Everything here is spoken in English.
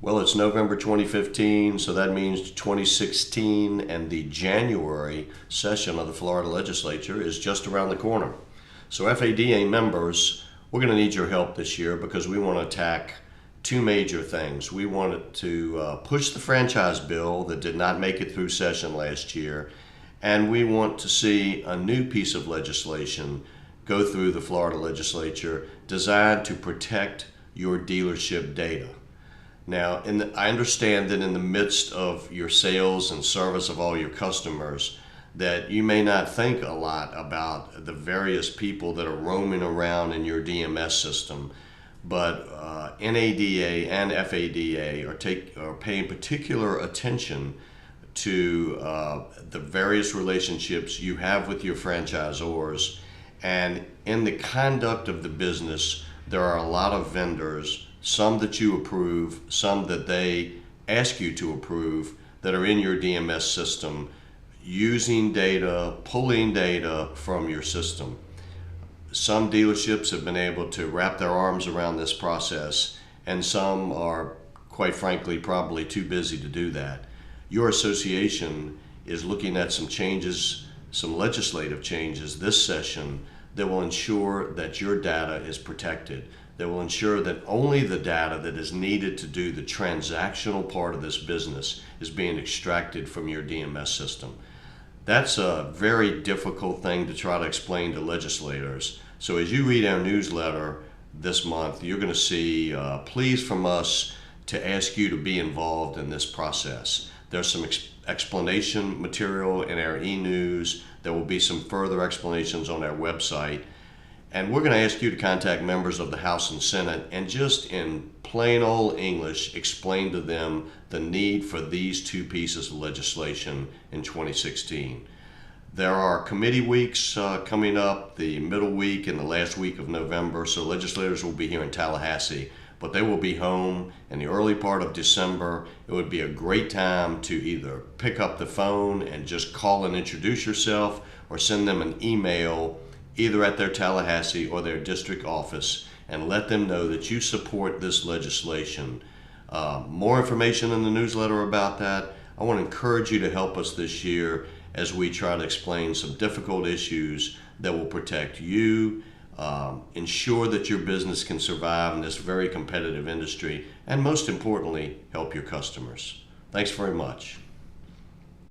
Well, it's November 2015, so that means 2016 and the January session of the Florida legislature is just around the corner. So FADA members, we're going to need your help this year because we want to attack two major things. We wanted to push the franchise bill that did not make it through session last year, and we want to see a new piece of legislation go through the Florida legislature designed to protect your dealership data. Now, I understand that in the midst of your sales and service of all your customers, that you may not think a lot about the various people that are roaming around in your DMS system, but NADA and FADA are paying particular attention to the various relationships you have with your franchisors. And in the conduct of the business, there are a lot of vendors, some that you approve, some that they ask you to approve, that are in your DMS system, using data, pulling data from your system. Some dealerships have been able to wrap their arms around this process, and some are, quite frankly, probably too busy to do that. Your association is looking at some changes, some legislative changes this session that will ensure that your data is protected, that will ensure that only the data that is needed to do the transactional part of this business is being extracted from your DMS system. That's a very difficult thing to try to explain to legislators. So as you read our newsletter this month, you're going to see pleas from us to ask you to be involved in this process. There's some explanation material in our e-news. There will be some further explanations on our website. And we're going to ask you to contact members of the House and Senate and just in plain old English explain to them the need for these two pieces of legislation in 2016. There are committee weeks coming up, the middle week and the last week of November, so legislators will be here in Tallahassee, but they will be home in the early part of December. It would be a great time to either pick up the phone and just call and introduce yourself or send them an email either at their Tallahassee or their district office and let them know that you support this legislation. More information in the newsletter about that. I want to encourage you to help us this year as we try to explain some difficult issues that will protect you, ensure that your business can survive in this very competitive industry, and most importantly, help your customers. Thanks very much.